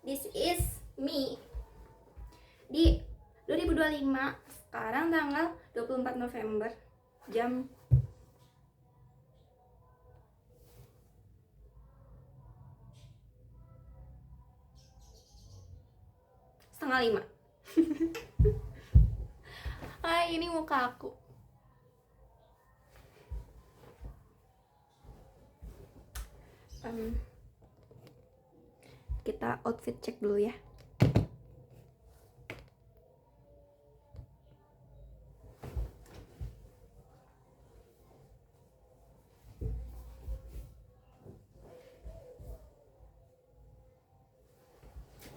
This is me di 2025. Sekarang tanggal 24 November jam setengah 5. Hai, ini muka aku. Kita outfit cek dulu ya.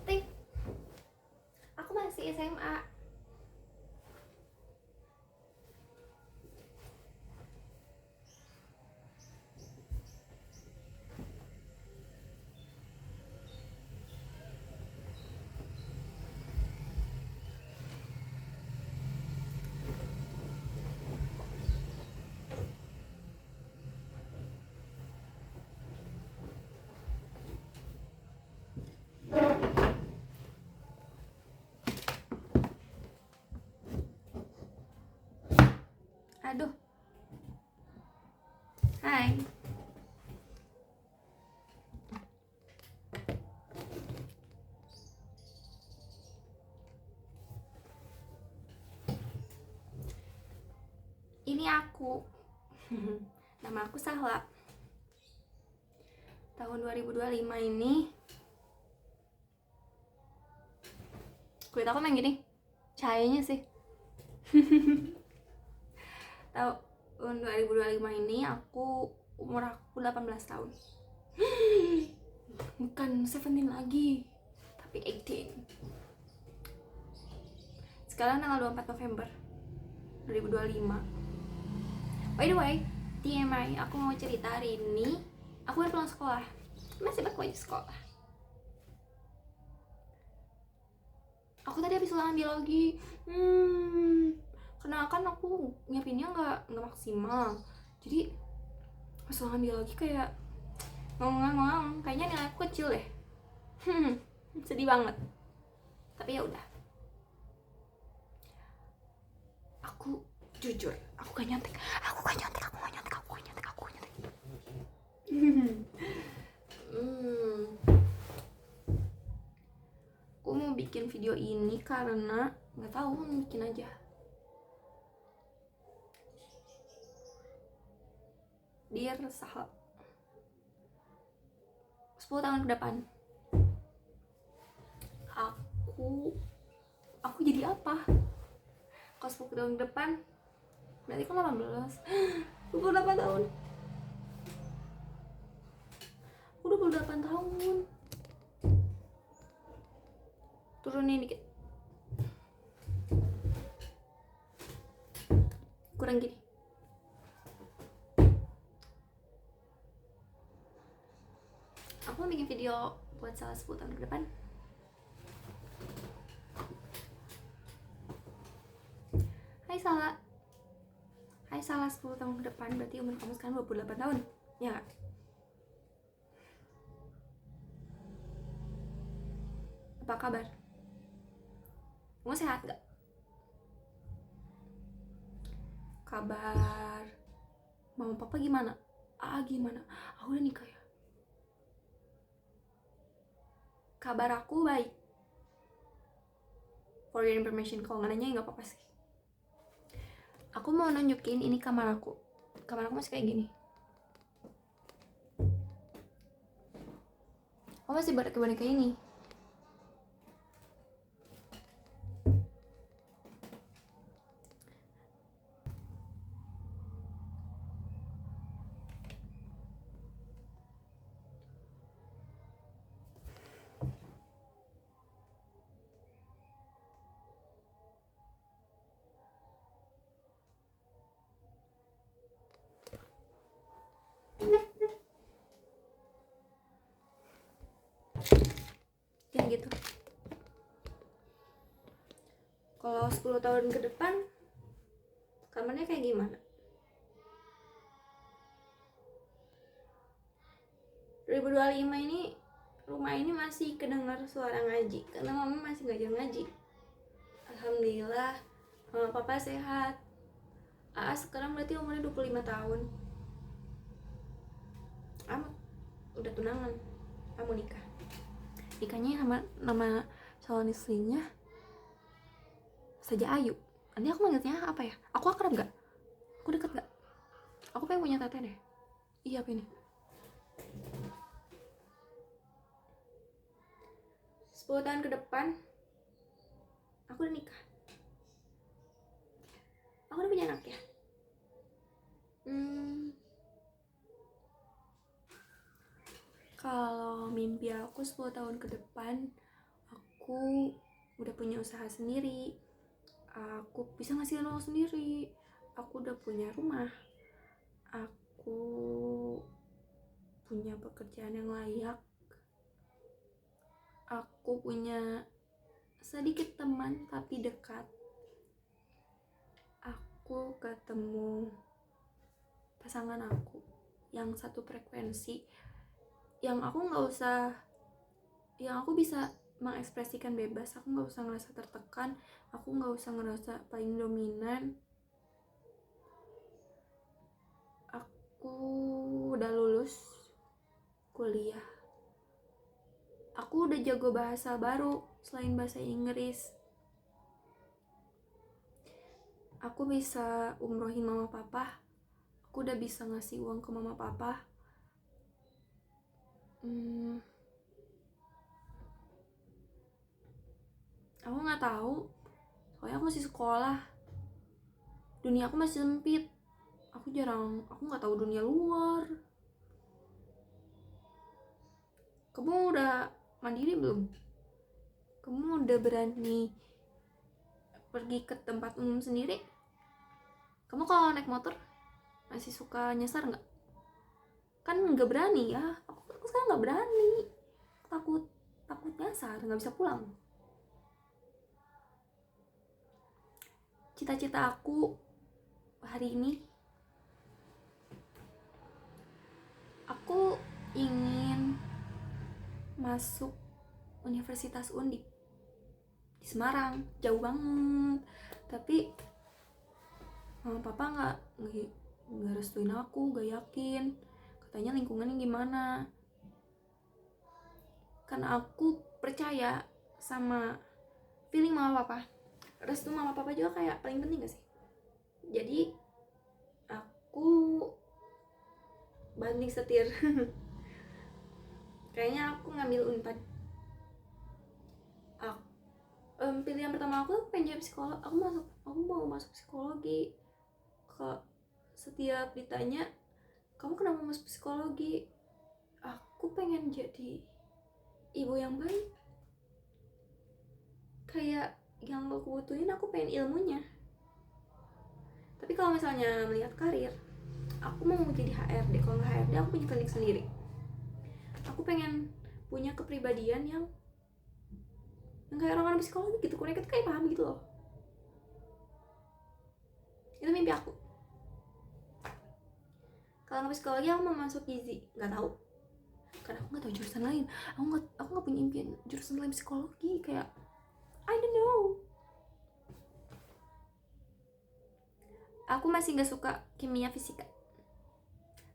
Ting, aku masih SMA. Aduh. Hai. Ini aku. Nama aku Sahla. Tahun 2025 ini kulit aku main gini. Cahayanya sih. Tahun 2025 ini umur aku 18 tahun. Bukan 17 lagi, tapi 18. Sekarang tanggal 24 November 2025. By the way, TMI, aku mau cerita hari ini aku udah pulang sekolah. Masih pakai baju sekolah. Aku tadi habis ulangan biologi. Karena kan aku nyiapinnya nggak maksimal. Jadi pas ulangan biologi kayak ngomong kayaknya nilai aku kecil deh. Sedih banget. Tapi ya udah. Aku jujur, aku gak nyontek. Aku gak nyontek. Aku mau bikin video ini karena nggak tahu, mau bikin aja. Dear Sahla, 10 tahun ke depan aku jadi apa? Kalau 10 tahun ke depan berarti kan 18. 28 tahun. 28 tahun. Turunin dikit. Kurang gini. Aku mau bikin video buat Sahla 10 tahun ke depan. Hai Sahla 10 tahun ke depan, berarti umur kamu sekarang 28 tahun. Ya gak? Apa kabar? Kamu sehat gak? Kabar mama papa gimana? Gimana? Aku udah nikah ya. Kabar aku baik. For your information, kalau nggak nanya ya nggak apa-apa sih. Aku mau nunjukin ini kamar aku. Kamar aku masih kayak gini. Aku masih boneka ini. Kayak gitu. Kalau 10 tahun ke depan kamarnya kayak gimana? 2025 ini rumah ini masih kedengar suara ngaji karena mama masih ngajar ngaji. Alhamdulillah mama papa sehat. Aa sekarang berarti umurnya 25 tahun. Amat udah tunangan, kamu nikah. Nikahnya sama nama calon istrinya Saja Ayu. Nanti aku manggilnya apa ya? Aku akrab gak? Aku deket gak? Aku pengen punya tete deh. Iya apa ini? 10 tahun ke depan aku udah nikah. Aku udah punya anak ya. Kalau mimpi aku 10 tahun ke depan, aku udah punya usaha sendiri, aku bisa ngasih uang sendiri, aku udah punya rumah, aku punya pekerjaan yang layak, aku punya sedikit teman tapi dekat, aku ketemu pasangan aku yang satu frekuensi, yang aku bisa mengekspresikan bebas. Aku nggak usah ngerasa tertekan, aku nggak usah ngerasa paling dominan. Aku udah lulus kuliah, aku udah jago bahasa baru selain bahasa Inggris. Aku bisa umrohin mama papa, aku udah bisa ngasih uang ke mama papa. Aku nggak tahu, soalnya aku masih sekolah, dunia aku masih sempit, aku nggak tahu dunia luar. Kamu udah mandiri belum? Kamu udah berani pergi ke tempat umum sendiri? Kamu kalau naik motor masih suka nyasar nggak? Kan nggak berani ya, aku sekarang nggak berani, takut nyasar, nggak bisa pulang. Cita-cita aku hari ini, aku ingin masuk Universitas Undip di Semarang, jauh banget. Tapi mama papa nggak restuin aku, nggak yakin, katanya lingkungannya gimana. Karena aku percaya sama feeling mama papa, restu mama papa juga kayak paling penting gak sih? Jadi aku banting setir kayaknya aku ngambil Unpad. Pilihan pertama aku pengen jadi psikolog. Aku mau masuk psikologi. Setiap ditanya kamu kenapa masuk psikologi, aku pengen jadi ibu yang baik. Kayak yang aku butuhin, aku pengen ilmunya. Tapi kalau misalnya melihat karir, aku mau jadi HRD. Kalau nggak HRD, aku punya klinik sendiri. Aku pengen punya kepribadian yang kayak orang-orang psikologi gitu, mereka tuh kayak paham gitu loh. Itu mimpi aku. Kalau nggak psikologi, aku mau masuk gizi, nggak tahu, karena aku nggak tahu jurusan lain. Aku nggak punya impian jurusan lain psikologi, kayak I don't know. Aku masih nggak suka kimia fisika,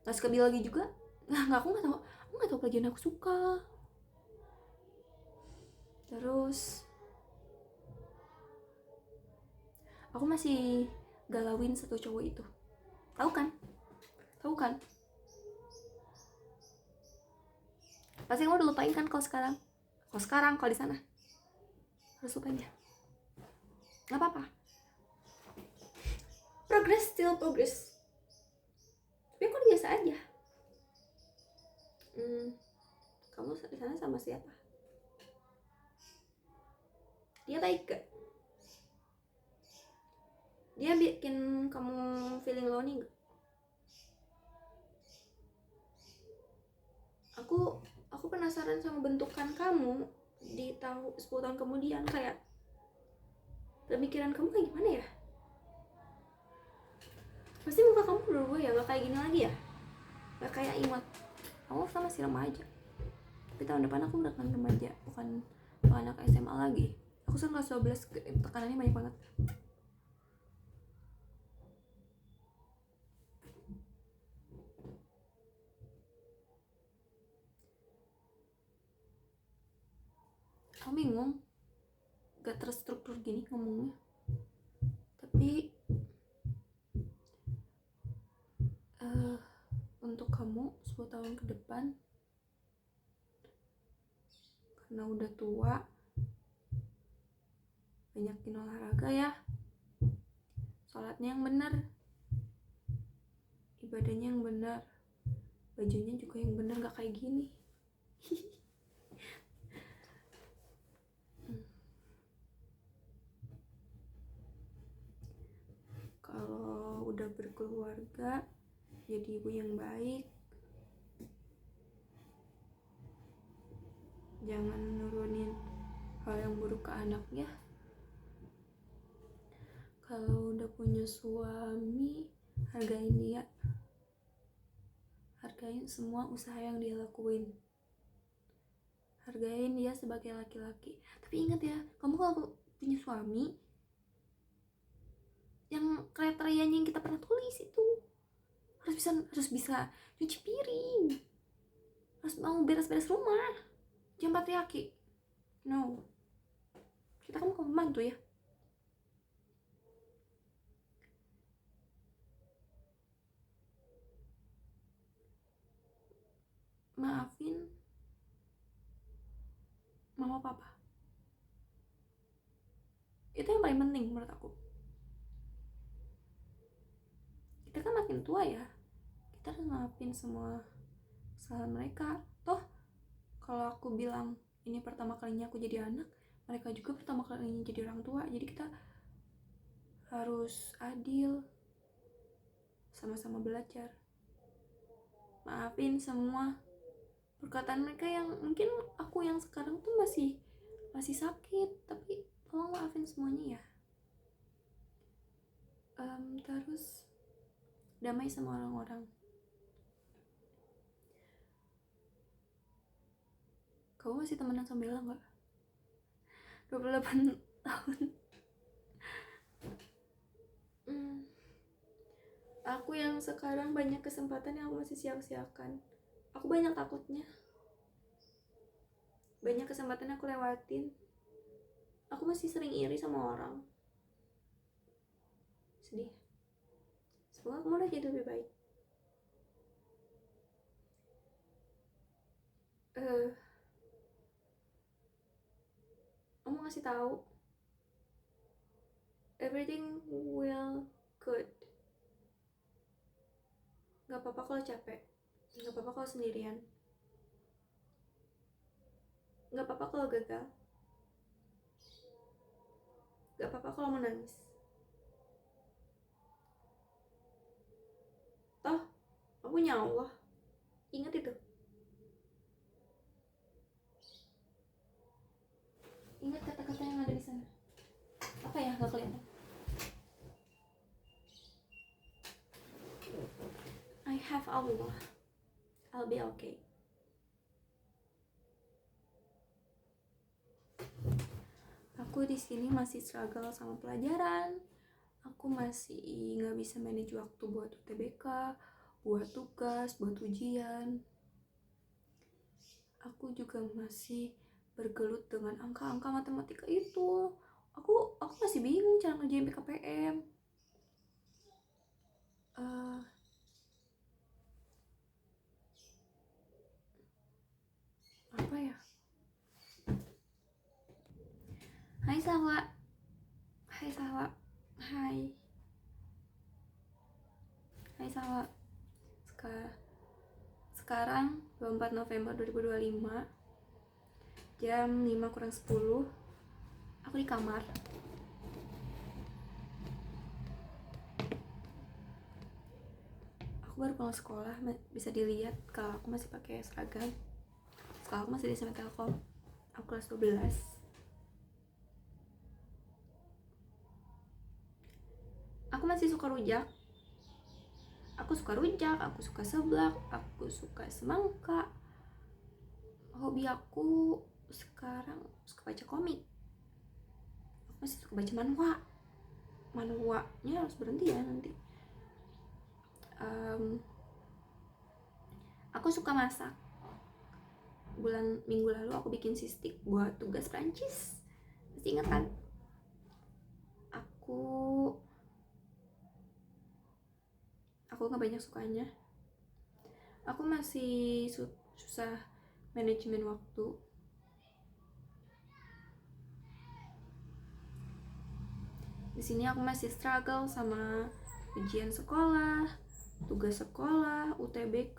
nggak suka biologi juga. Aku nggak tahu pelajaran aku suka. Terus aku masih galauin satu cowok itu, tahu kan? Pasti kamu udah lupain kan? Kalau di sana harus lupain ya. Nggak apa-apa, progress still progress. Tapi aku biasa aja. Kamu di sana sama siapa? Dia baik gak? Dia bikin kamu feeling lonely gak? Aku penasaran sama bentukan kamu di 10 tahun kemudian. Kayak pemikiran kamu kayak gimana ya? Pasti muka kamu berubah ya, gak kayak gini lagi ya, gak kayak imut. Kamu sama masih remaja, tapi Tapi tahun depan aku udah kan remaja, bukan anak SMA lagi. Aku sekarang kelas 12, tekanannya banyak banget. Aku bingung, gak terstruktur gini ngomongnya. Tapi untuk kamu 10 tahun ke depan, karena udah tua, banyakin olahraga ya, sholatnya yang benar, ibadahnya yang benar, bajunya juga yang benar, gak kayak gini. Kalau udah berkeluarga, jadi ibu yang baik, jangan nurunin hal yang buruk ke anaknya. Kalau udah punya suami, hargain dia, hargain semua usaha yang dia lakuin, hargain dia sebagai laki-laki. Tapi ingat ya, kamu kalau punya suami, yang kriterianya yang kita pernah tulis itu harus bisa cuci piring, harus mau beres-beres rumah, jangan patriarki. No, kita kan mau membantu ya. Maafin mama papa, itu yang paling penting menurut aku. Kita kan makin tua ya, kita harus maafin semua kesalahan mereka. Toh kalau aku bilang ini pertama kalinya aku jadi anak, mereka juga pertama kalinya jadi orang tua. Jadi kita harus adil, sama-sama belajar. Maafin semua perkataan mereka yang mungkin aku yang sekarang tuh masih sakit, tapi tolong maafin semuanya ya. Terus damai sama orang-orang. Kamu masih temenan sama Bella nggak? 28 tahun. Aku yang sekarang banyak kesempatan yang aku masih sia-siakan. Aku banyak takutnya, banyak kesempatan aku lewatin. Aku masih sering iri sama orang. Sedih. Semoga kamu udah jadi lebih baik. Kamu ngasih tahu everything will good. Gak apa-apa kalau capek, gak apa-apa kalau sendirian, gak apa-apa kalau gagal, gak apa-apa kalau menangis. Toh aku punya Allah, ingat itu. Ingat kata-kata yang ada di sana. Apa ya, gak kelihatan. I have Allah, I'll be okay. Aku di sini masih struggle sama pelajaran. Aku masih nggak bisa manage waktu buat UTBK, buat tugas, buat ujian. Aku juga masih bergelut dengan angka-angka matematika itu. Aku masih bingung cara ngerjain PKPM. Apa ya? Hai Sawa. Hai Sawa. Hai Sawa. Sekarang 24 November 2025 jam 5:10, aku di kamar. Aku baru pulang sekolah, bisa dilihat kalau aku masih pakai seragam. Sekolah aku masih di SMA Telkom. Aku kelas 12. Aku masih suka rujak. Aku suka seblak, aku suka semangka. hobi aku sekarang suka baca komik. Aku masih suka baca manhwanya harus berhenti ya nanti. Aku suka masak. Minggu lalu aku bikin sistik buat tugas Prancis. Masih ingat kan? Aku gak banyak sukanya. Aku masih susah manajemen waktu. Di sini aku masih struggle sama ujian sekolah, tugas sekolah, UTBK.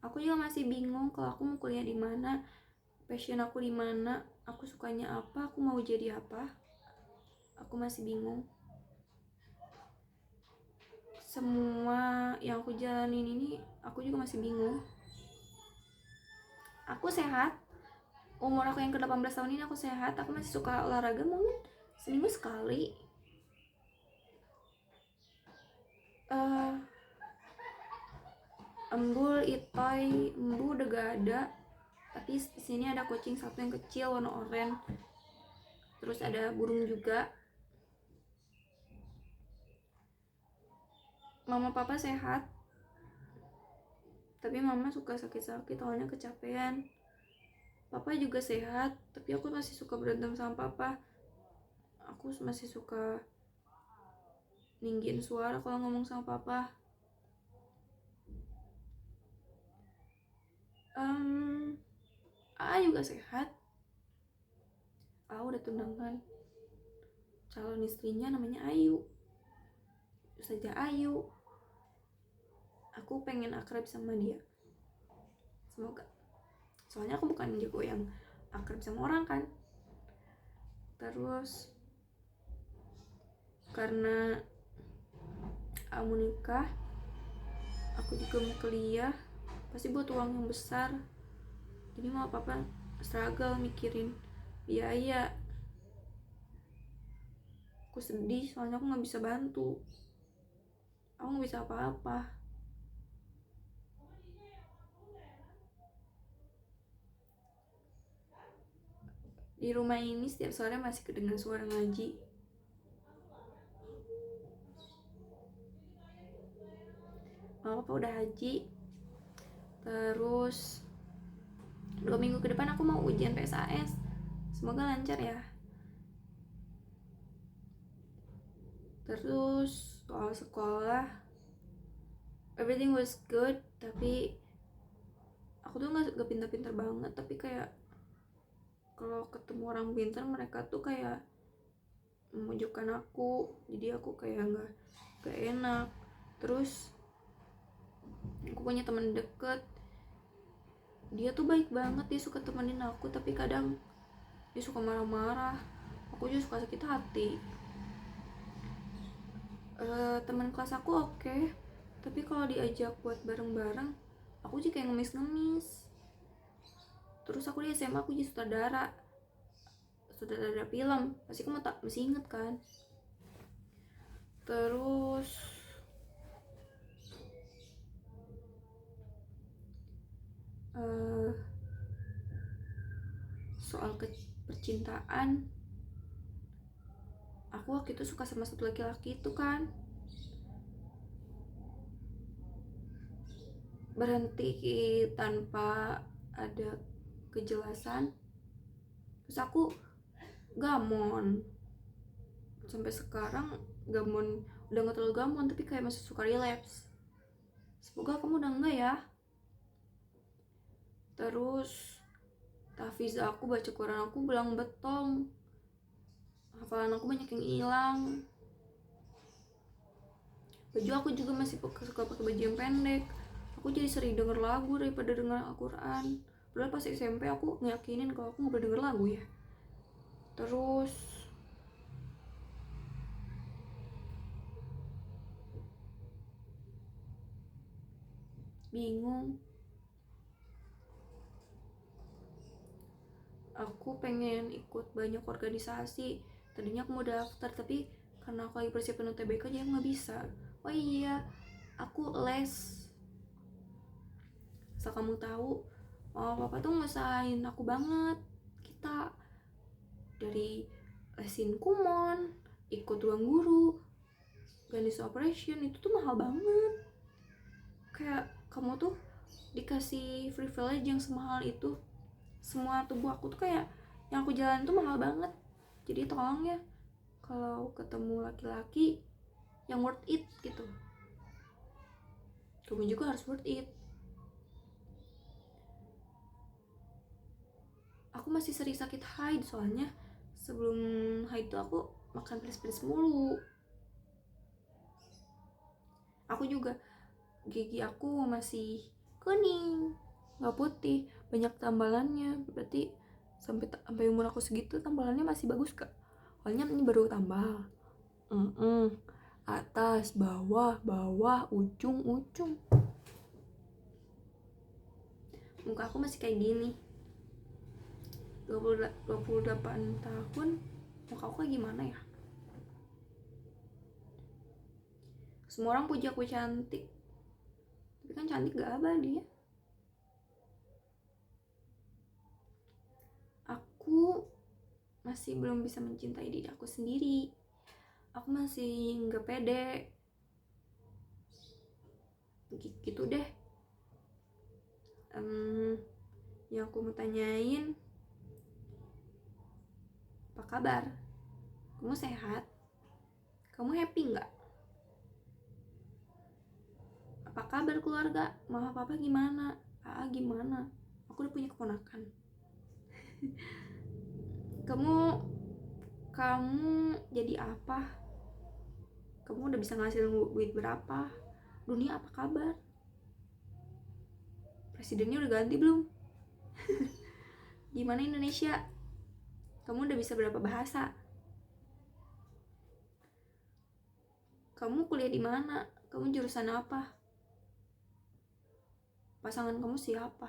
Aku juga masih bingung kalau aku mau kuliah di mana, passion aku di mana, aku sukanya apa, aku mau jadi apa. Aku masih bingung. Semua yang aku jalanin ini aku juga masih bingung. Aku sehat. Umur aku yang ke-18 tahun ini aku sehat. Aku masih suka olahraga mungkin seminggu sekali. Embul, itoy, embu udah gak ada. Tapi di sini ada kucing satu yang kecil warna oranye. Terus ada burung juga. Mama papa sehat. Tapi mama suka sakit-sakit awalnya kecapean. Papa juga sehat, tapi aku masih suka berantem sama papa. Aku masih suka ninggiin suara kalau ngomong sama papa. Juga sehat. Udah tunangan. Calon istrinya namanya Ayu. Saja Ayu. Aku pengen akrab sama dia. Semoga. Soalnya aku bukan jago yang akrab sama orang kan. Terus karena aku nikah, aku juga mau kuliah, pasti buat uang yang besar. Jadi mau papa struggle mikirin biaya. Aku sedih soalnya aku gak bisa bantu. Aku gak bisa apa-apa. Di rumah ini setiap sore masih kedengar suara ngaji. Mama papa udah haji. Terus 2 minggu ke depan aku mau ujian PSAS. Semoga lancar ya. Terus soal sekolah, everything was good, tapi aku tuh gak pintar-pintar banget. Tapi kayak kalau ketemu orang pintar, mereka tuh kayak memojokkan aku. Jadi aku kayak gak enak. Terus aku punya teman deket, dia tuh baik banget, dia suka temenin aku, tapi kadang dia suka marah-marah. Aku juga suka sakit hati. Teman kelas aku oke, tapi kalau diajak buat bareng-bareng, aku jadi kayak ngemis-ngemis. Terus aku di SMA aku jadi sutradara film, pasti kamu masih inget kan. Terus soal percintaan, aku waktu itu suka sama satu laki-laki itu kan, berhenti tanpa ada kejelasan. Terus aku gamon, sampai sekarang gamon, udah gak terlalu gamon tapi kayak masih suka relapse. Semoga kamu udah enggak ya. Terus tahfiz aku, baca Quran aku belang betong, hafalan aku banyak yang hilang. Baju aku juga masih suka pakai baju yang pendek. Aku jadi sering denger lagu daripada denger Al-Quran. Padahal pas SMP aku ngeyakinin kalau aku gak boleh denger lagu ya. Terus bingung. Aku pengen ikut banyak organisasi. Tadinya aku mau daftar, tapi karena aku lagi persiapan UTBK jadi aku gak bisa. Oh iya, aku les. Asal kamu tahu, Mama papa tuh ngusahain aku banget. Kita dari lesin kumon, ikut ruang guru, ganis operation, itu tuh mahal banget. Kayak kamu tuh dikasih privilege yang semahal itu. Semua tubuh aku tuh kayak yang aku jalan tuh mahal banget. Jadi tolong ya, kalau ketemu laki-laki yang worth it gitu, kamu juga harus worth it. Aku masih sering sakit haid, soalnya sebelum haid tuh aku makan pedes-pedes mulu. Aku juga gigi aku masih kuning, nggak putih, banyak tambalannya. Berarti sampai umur aku segitu tambalannya masih bagus kak. Soalnya ini baru tambal. Atas, bawah, ujung. Muka aku masih kayak gini. 28 tahun, muka aku kayak gimana ya? Semua orang puji aku cantik, tapi kan cantik gak abadi ya. Aku masih belum bisa mencintai diri aku sendiri. Aku masih gak pede. Gitu deh. Yang aku mau tanyain, apa kabar? Kamu sehat? Kamu happy gak? Apa kabar keluarga? Mama papa gimana? Aa gimana? Aku udah punya keponakan. Kamu jadi apa? Kamu udah bisa ngasihin duit berapa? Dunia apa kabar? Presidennya udah ganti belum? Gimana Indonesia? Kamu udah bisa berapa bahasa? Kamu kuliah di mana? Kamu jurusan apa? Pasangan kamu siapa?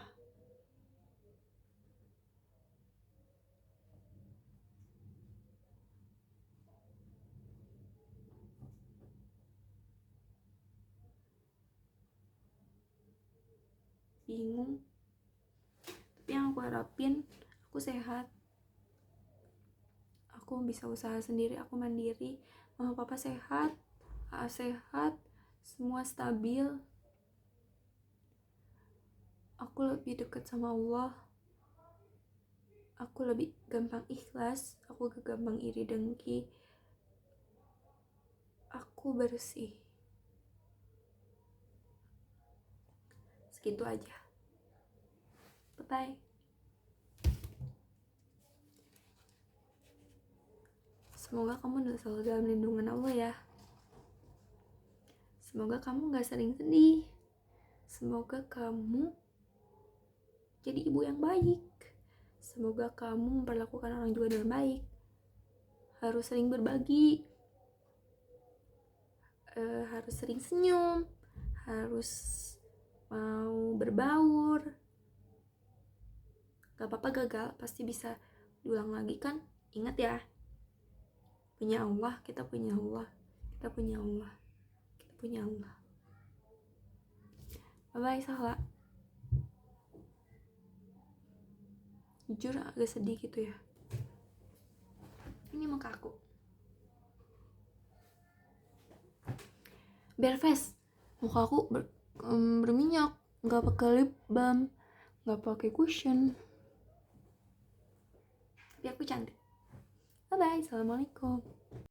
Bingung. Tapi yang aku harapin, aku sehat. Aku bisa usaha sendiri, aku mandiri. Mama papa sehat, Aa sehat, semua stabil. Aku lebih dekat sama Allah. Aku lebih gampang ikhlas. Aku gak gampang iri dengki. Aku bersih. Segitu aja. Bye-bye. Semoga kamu selalu dalam lindungan Allah ya. Semoga kamu gak sering sedih. Semoga kamu jadi ibu yang baik. Semoga kamu memperlakukan orang juga dengan baik. Harus sering berbagi. Harus sering senyum. Harus mau berbaur. Gak apa-apa gagal, pasti bisa diulang lagi kan. Ingat ya, punya Allah, kita punya Allah. Kita punya Allah. Kita punya Allah. Bye-bye Sahla. Jujur agak sedih gitu ya. Ini muka aku. Bare face. Muka aku berminyak, nggak pakai lip balm, nggak pakai cushion. Tapi aku cantik. Bye bye. Assalamualaikum.